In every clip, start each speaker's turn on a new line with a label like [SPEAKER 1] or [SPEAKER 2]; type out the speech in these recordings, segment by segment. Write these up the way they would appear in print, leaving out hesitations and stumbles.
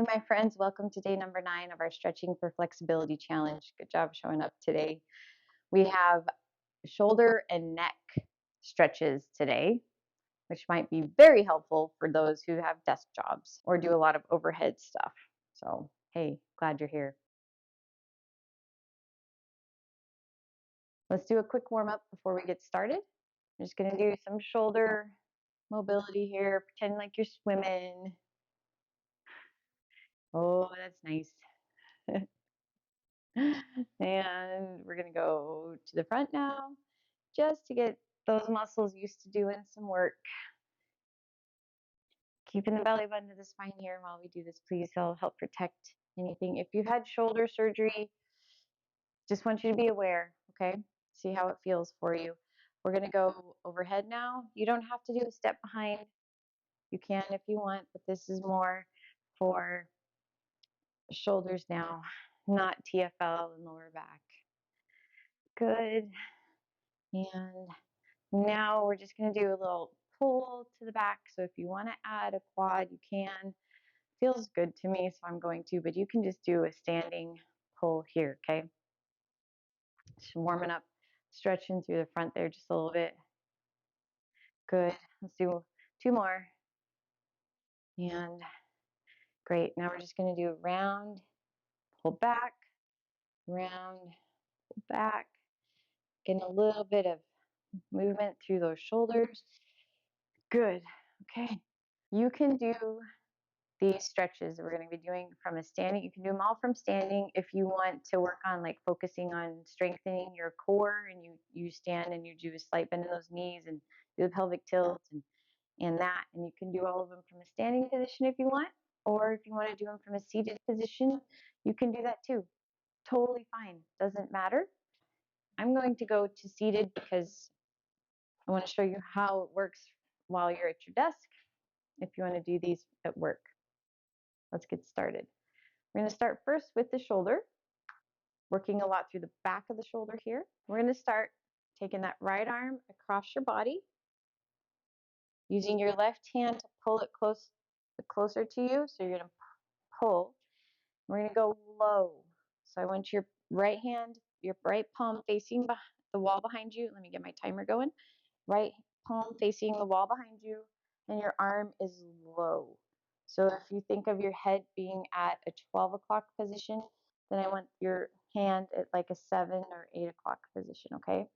[SPEAKER 1] my friends. Welcome to day number 9 of our Stretching for Flexibility Challenge. Good job showing up today. We have shoulder and neck stretches today, which might be very helpful for those who have desk jobs or do a lot of overhead stuff. So, hey, glad you're here. Let's do a quick warm up before we get started. I'm just going to do some shoulder mobility here, pretend like you're swimming. Oh, that's nice. And we're going to go to the front now, just to get those muscles used to doing some work. Keeping the belly button to the spine here while we do this, please. It'll help protect anything. If you've had shoulder surgery, just want you to be aware, okay? See how it feels for you. We're going to go overhead now. You don't have to do a step behind. You can if you want, but this is more for shoulders now, not TFL and lower back. Good. And now we're just going to do a little pull to the back. So if you want to add a quad, you can. Feels good to me, so I'm going to, but you can just do a standing pull here, okay? Just warming up, stretching through the front there just a little bit. Good. Let's do 2 more. And great. Now we're just going to do round, pull back, round, pull back. Getting a little bit of movement through those shoulders. Good. Okay. You can do these stretches that we're going to be doing from a standing. You can do them all from standing. If you want to work on like focusing on strengthening your core, and you stand and you do a slight bend in those knees and do the pelvic tilt and that, and you can do all of them from a standing position if you want, or if you want to do them from a seated position, you can do that too. Totally fine. Doesn't matter. I'm going to go to seated because I want to show you how it works while you're at your desk if you want to do these at work. Let's get started. We're going to start first with the shoulder, working a lot through the back of the shoulder here. We're going to start taking that right arm across your body, using your left hand to pull it closer to you. So you're going to pull. We're going to go low. So I want your right hand, your right palm facing the wall behind you. Let me get my timer going. Right palm facing the wall behind you, and your arm is low. So if you think of your head being at a 12 o'clock position, then I want your hand at like a 7 or 8 o'clock position, okay?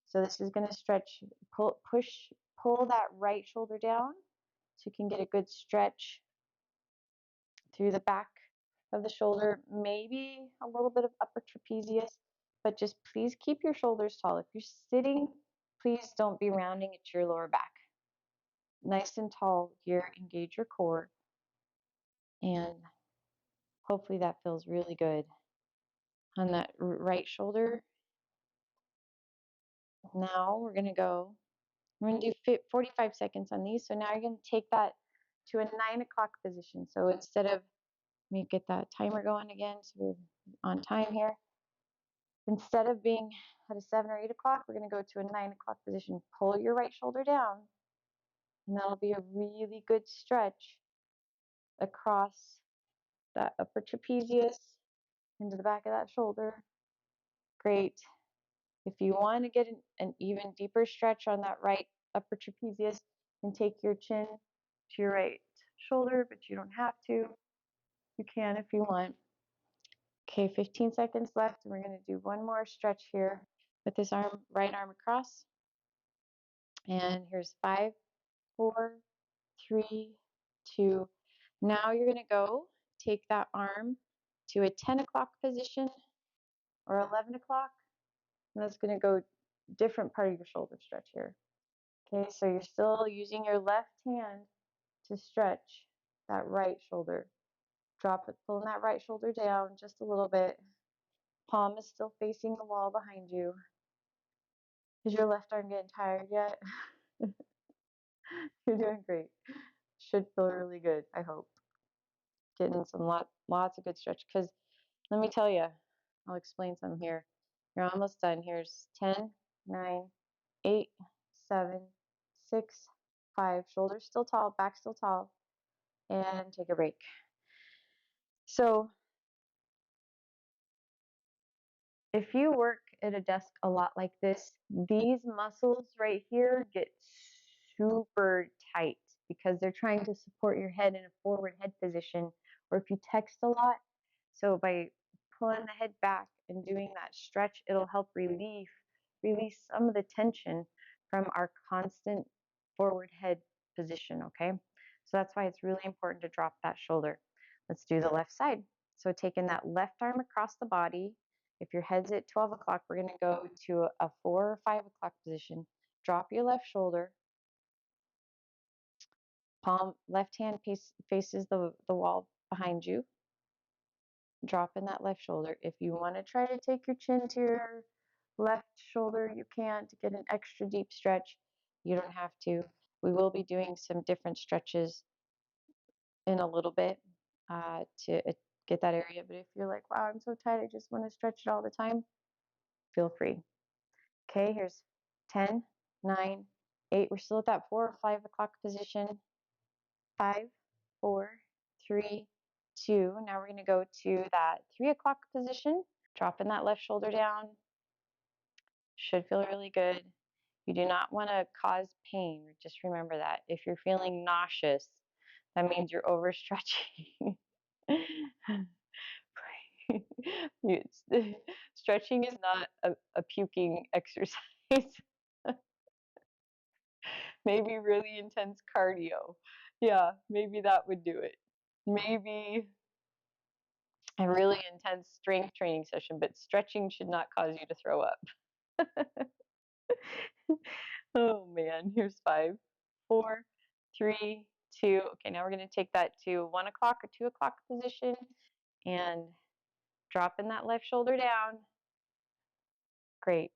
[SPEAKER 1] So this is going to stretch, pull that right shoulder down so you can get a good stretch through the back of the shoulder, maybe a little bit of upper trapezius, but just please keep your shoulders tall. If you're sitting, please don't be rounding at your lower back. Nice and tall here, engage your core, and hopefully that feels really good on that right shoulder. Now we're going to do 45 seconds on these. So now you're going to take that to a 9 o'clock position. So instead of, let me get that timer going again so we're on time here. Instead of being at a 7 or 8 o'clock, we're going to go to a 9 o'clock position. Pull your right shoulder down, and that'll be a really good stretch across that upper trapezius into the back of that shoulder. Great. If you want to get an even deeper stretch on that right upper trapezius, then take your chin to your right shoulder, but you don't have to. You can if you want. Okay, 15 seconds left, and we're going to do one more stretch here with this right arm across. And here's 5, 4, 3, 2. Now you're going to go take that arm to a 10 o'clock position or 11 o'clock. And that's going to go different part of your shoulder stretch here. Okay, so you're still using your left hand to stretch that right shoulder. Drop it, pulling that right shoulder down just a little bit. Palm is still facing the wall behind you. Is your left arm getting tired yet? You're doing great. Should feel really good, I hope. Getting some lots of good stretch. Because let me tell you, I'll explain some here. You're almost done. Here's 10, 9, 8, 7, 6, 5. Shoulders still tall, back still tall. And take a break. So if you work at a desk a lot like this, these muscles right here get super tight because they're trying to support your head in a forward head position, or if you text a lot. So by pulling the head back and doing that stretch, it'll help release some of the tension from our constant forward head position, okay? So that's why it's really important to drop that shoulder. Let's do the left side. So taking that left arm across the body, if your head's at 12 o'clock, we're going to go to a 4 or 5 o'clock position. Drop your left shoulder. Palm, left hand faces the wall behind you. Drop in that left shoulder. If you want to try to take your chin to your left shoulder, you can to get an extra deep stretch. You don't have to. We will be doing some different stretches in a little bit to get that area. But if you're like, wow, I'm so tight, I just want to stretch it all the time, feel free. Okay, here's 10, 9, 8. We're still at that 4 or 5 o'clock position. 5, 4, 3, 2. Now we're going to go to that 3 o'clock position. Dropping that left shoulder down. Should feel really good. You do not want to cause pain. Just remember that. If you're feeling nauseous, that means you're overstretching. Stretching is not a puking exercise. Maybe really intense cardio. Yeah, maybe that would do it. Maybe a really intense strength training session, but stretching should not cause you to throw up. Oh man, here's 5, 4, 3, 2. Okay, now we're going to take that to 1 o'clock or 2 o'clock position and dropping that left shoulder down. Great.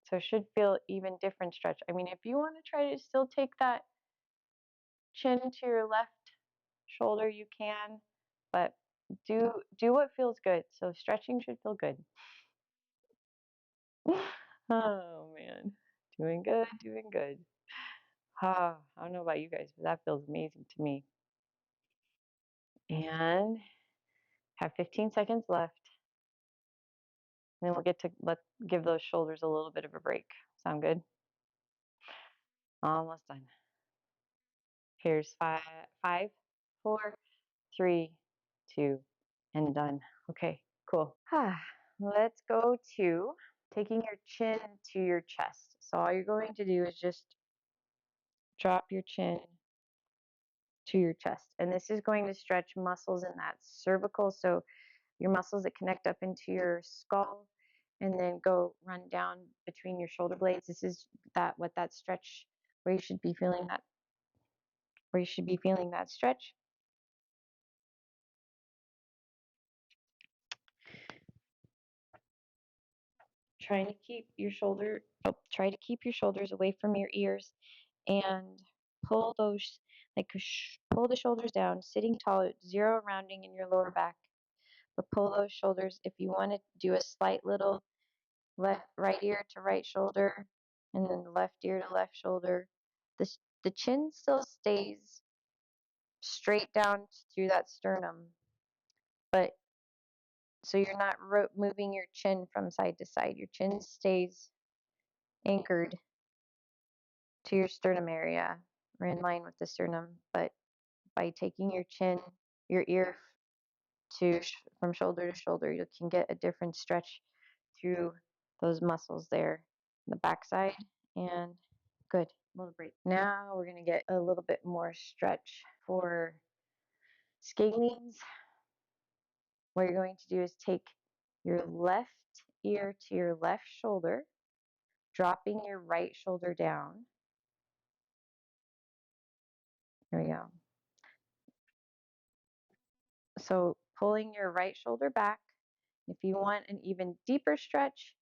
[SPEAKER 1] So it should feel even different stretch. I mean, if you want to try to still take that chin to your left shoulder, you can, but do what feels good. So stretching should feel good. Oh man, doing good, doing good. I don't know about you guys, but that feels amazing to me. And have 15 seconds left. And then we'll get to give those shoulders a little bit of a break. Sound good? Almost done. Here's 5, 4, 3, 2, and done. Okay, cool. Let's go to taking your chin to your chest. So all you're going to do is just drop your chin to your chest. And this is going to stretch muscles in that cervical. So your muscles that connect up into your skull and then go run down between your shoulder blades. This is what that stretch where you should be feeling that stretch. Try to keep your shoulders away from your ears and pull those pull the shoulders down, sitting tall, 0 rounding in your lower back. But pull those shoulders. If you want to do a slight little right ear to right shoulder, and then left ear to left shoulder, the chin still stays straight down through that sternum, but so you're not moving your chin from side to side. Your chin stays anchored to your sternum area or in line with the sternum, but by taking your ear from shoulder to shoulder, you can get a different stretch through those muscles there, the backside, and good. A little break. Now we're going to get a little bit more stretch for scalenes. What you're going to do is take your left ear to your left shoulder, dropping your right shoulder down. There we go. So pulling your right shoulder back. If you want an even deeper stretch,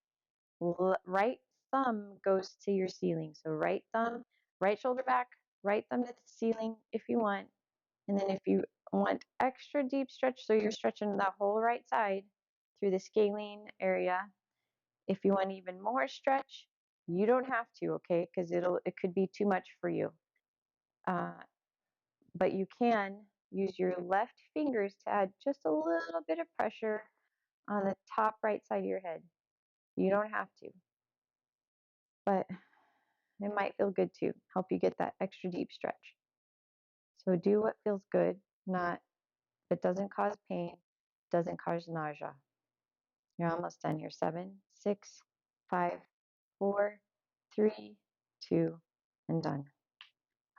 [SPEAKER 1] right thumb goes to your ceiling. So right thumb, right shoulder back, right thumb to the ceiling if you want. And then if you want extra deep stretch, so you're stretching that whole right side through the scalene area. If you want even more stretch, you don't have to, okay? Because it could be too much for you. But you can use your left fingers to add just a little bit of pressure on the top right side of your head. You don't have to, but it might feel good to help you get that extra deep stretch. So do what feels good, not if it doesn't cause pain, doesn't cause nausea. You're almost done here. 7, 6, 5, 4, 3, 2, and done.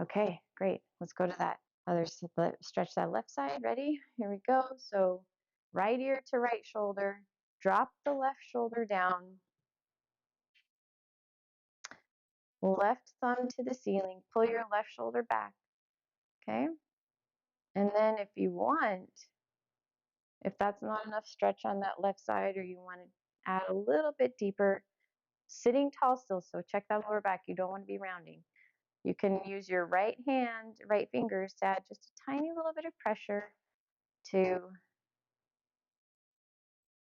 [SPEAKER 1] Okay, great. Let's go to that other stretch, that left side. Ready? Here we go. So right ear to right shoulder. Drop the left shoulder down. Left thumb to the ceiling. Pull your left shoulder back. Okay? And then if you want, if that's not enough stretch on that left side, or you want to add a little bit deeper, sitting tall still, so check that lower back. You don't want to be rounding. You can use your right hand, right fingers to add just a tiny little bit of pressure to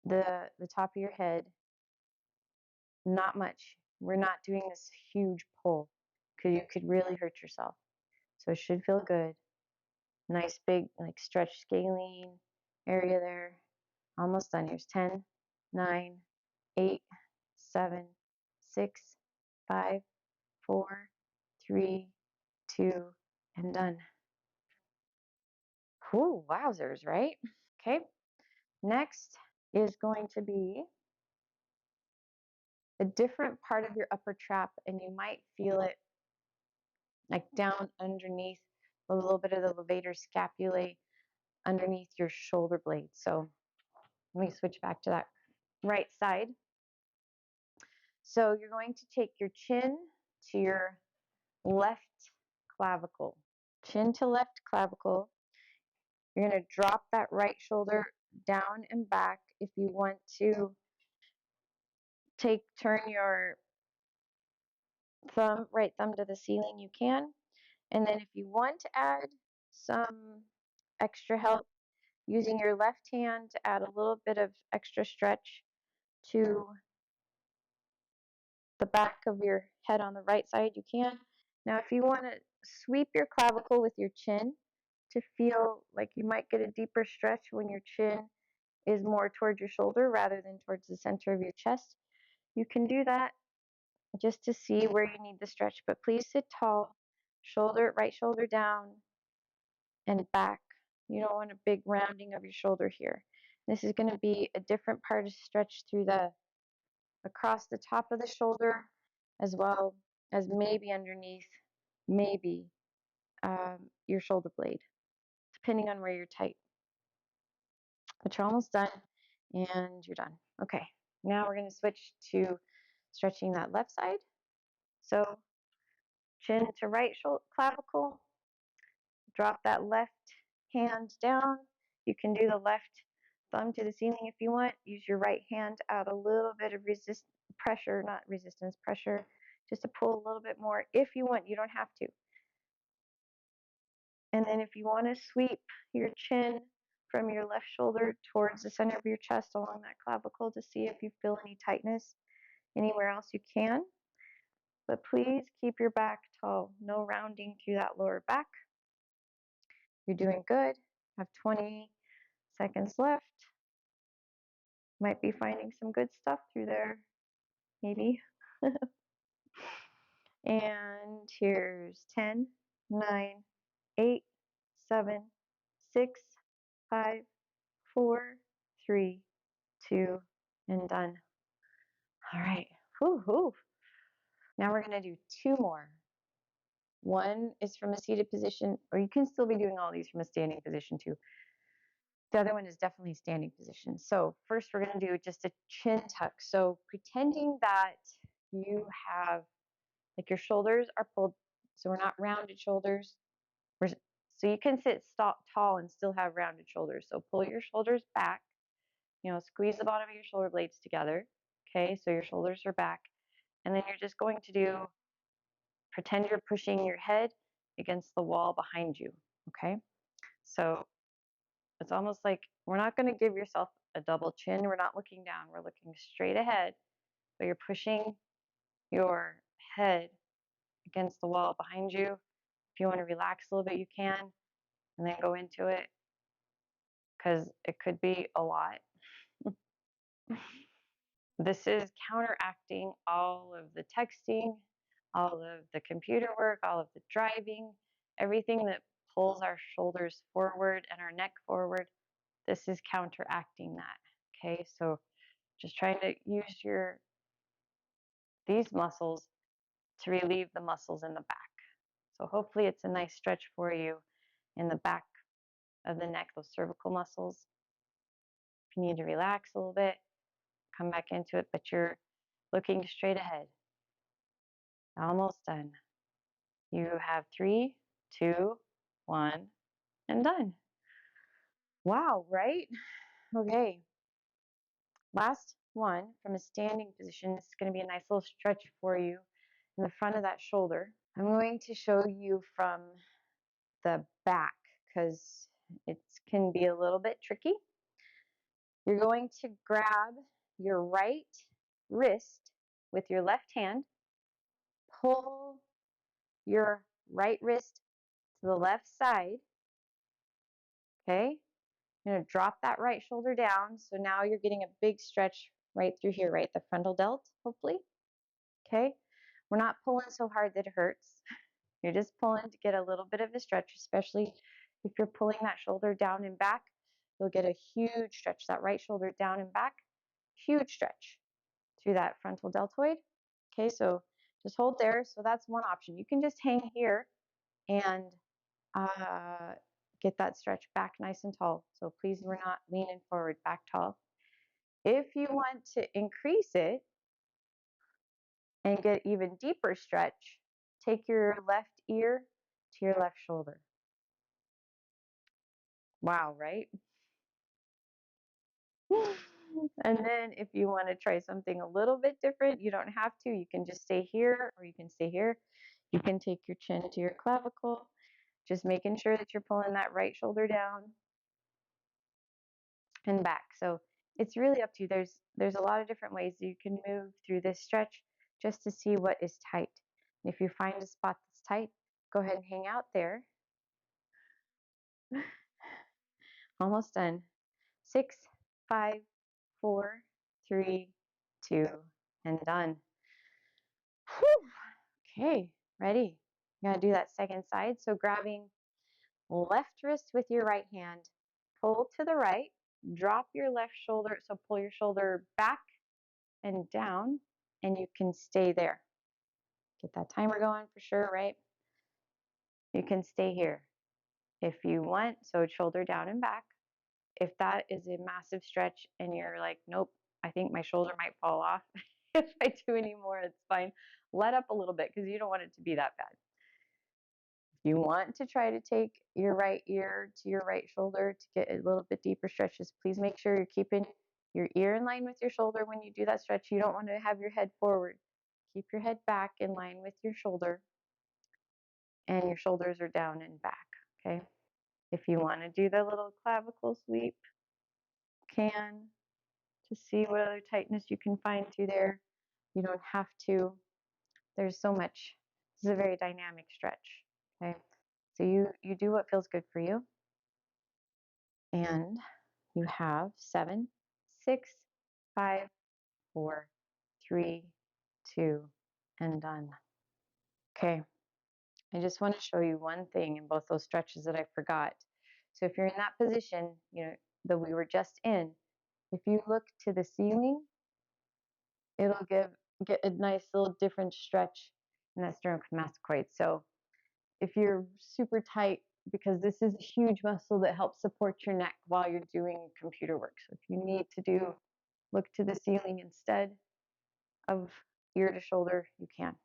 [SPEAKER 1] the top of your head. Not much. We're not doing this huge pull because you could really hurt yourself. So it should feel good. Nice big like stretch scalene area there. Almost done. Here's 10, 9, 8, 7, 6, 5, 4, 3, 2, and done. Whew, wowzers, right? Okay. Next is going to be a different part of your upper trap, and you might feel it like down underneath a little bit of the levator scapulae underneath your shoulder blade. So let me switch back to that right side. So you're going to take your chin to your left clavicle. Chin to left clavicle. You're going to drop that right shoulder down and back. If you want to turn your right thumb to the ceiling, you can. And then if you want to add some extra help using your left hand to add a little bit of extra stretch to the back of your head on the right side, you can. Now, if you want to sweep your clavicle with your chin to feel like you might get a deeper stretch when your chin is more towards your shoulder rather than towards the center of your chest, you can do that just to see where you need the stretch. But please sit tall, right shoulder down and back. You don't want a big rounding of your shoulder here. This is going to be a different part of stretch through across the top of the shoulder, as well as maybe underneath, maybe your shoulder blade, depending on where you're tight. But you're almost done, and you're done. Okay, now we're going to switch to stretching that left side. So chin to right clavicle, drop that left hand down. You can do the left thumb to the ceiling if you want. Use your right hand to add a little bit of pressure, not resistance, pressure, just to pull a little bit more if you want. You don't have to. And then if you want to sweep your chin from your left shoulder towards the center of your chest along that clavicle to see if you feel any tightness anywhere else, you can. But please keep your back tall. No rounding through that lower back. You're doing good. Have 20 seconds left. Might be finding some good stuff through there, maybe. And here's 10, 9, 8, 7, 6, 5, 4, 3, 2, and done. All right. Woo-hoo. Now we're going to do 2 more. One is from a seated position, or you can still be doing all these from a standing position too. The other one is definitely standing position. So first we're going to do just a chin tuck. So pretending that you have, like your shoulders are pulled, so we're not rounded shoulders. So you can sit tall and still have rounded shoulders. So pull your shoulders back, squeeze the bottom of your shoulder blades together. Okay, so your shoulders are back. And then you're just going to pretend you're pushing your head against the wall behind you. Okay, so it's almost like we're not going to give yourself a double chin. We're not looking down. We're looking straight ahead. But you're pushing your head against the wall behind you. If you want to relax a little bit, you can. and then go into it because it could be a lot. This is counteracting all of the texting, all of the computer work, all of the driving, everything that pulls our shoulders forward and our neck forward. This is counteracting that. Okay, so just trying to use these muscles to relieve the muscles in the back. So hopefully it's a nice stretch for you in the back of the neck, those cervical muscles. If you need to relax a little bit, come back into it, but you're looking straight ahead. Almost done. You have 3, 2, 1, and done. Wow, right? Okay. Last one from a standing position. This is going to be a nice little stretch for you in the front of that shoulder. I'm going to show you from the back because it can be a little bit tricky. You're going to grab your right wrist with your left hand, pull your right wrist to the left side, okay? You're going to drop that right shoulder down, so now you're getting a big stretch right through here, right? The frontal delt, hopefully, okay? We're not pulling so hard that it hurts. You're just pulling to get a little bit of a stretch, especially if you're pulling that shoulder down and back. You'll get a huge stretch, that right shoulder down and back, huge stretch through that frontal deltoid. Okay, so just hold there. So that's one option. You can just hang here and get that stretch back nice and tall. So please, we're not leaning forward, back tall. If you want to increase it and get even deeper stretch, take your left ear to your left shoulder. Wow, right? And then if you want to try something a little bit different, you don't have to. You can just stay here or you can stay here. You can take your chin to your clavicle, just making sure that you're pulling that right shoulder down and back. So it's really up to you. There's a lot of different ways you can move through this stretch just to see what is tight. And if you find a spot that's tight, go ahead and hang out there. Almost done. 6, 5, 4, 3, 2, and done. Whew. Okay, ready? You're going to do that second side. So grabbing left wrist with your right hand, pull to the right, drop your left shoulder. So pull your shoulder back and down, and you can stay there. Get that timer going for sure, right? You can stay here if you want. So shoulder down and back. If that is a massive stretch and you're like, nope, I think my shoulder might fall off. If I do any more, it's fine. Let up a little bit because you don't want it to be that bad. If you want to try to take your right ear to your right shoulder to get a little bit deeper stretches, please make sure you're keeping your ear in line with your shoulder when you do that stretch. You don't want to have your head forward. Keep your head back in line with your shoulder, and your shoulders are down and back, okay? If you want to do the little clavicle sweep, can to see what other tightness you can find through there. You don't have to. There's so much. This is a very dynamic stretch, okay? So you do what feels good for you. And you have 7, 6, 5, 4, 3, 2, and done. Okay. I just want to show you one thing in both those stretches that I forgot. So if you're in that position, that we were just in, if you look to the ceiling, it'll get a nice little different stretch in that sternocleidomastoid. So if you're super tight, because this is a huge muscle that helps support your neck while you're doing computer work. So if you need to look to the ceiling instead of ear to shoulder, you can.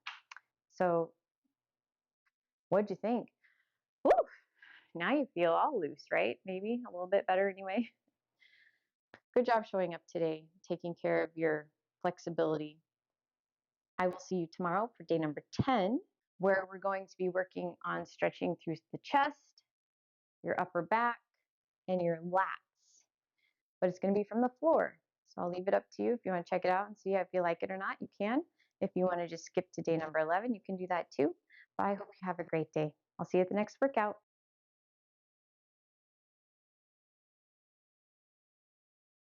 [SPEAKER 1] So what'd you think? Woo! Now you feel all loose, right? Maybe a little bit better anyway. Good job showing up today, taking care of your flexibility. I will see you tomorrow for day number 10, where we're going to be working on stretching through the chest, your upper back, and your lats. But it's going to be from the floor. So I'll leave it up to you. If you want to check it out and see if you like it or not, you can. If you want to just skip to day number 11, you can do that too. But I hope you have a great day. I'll see you at the next workout.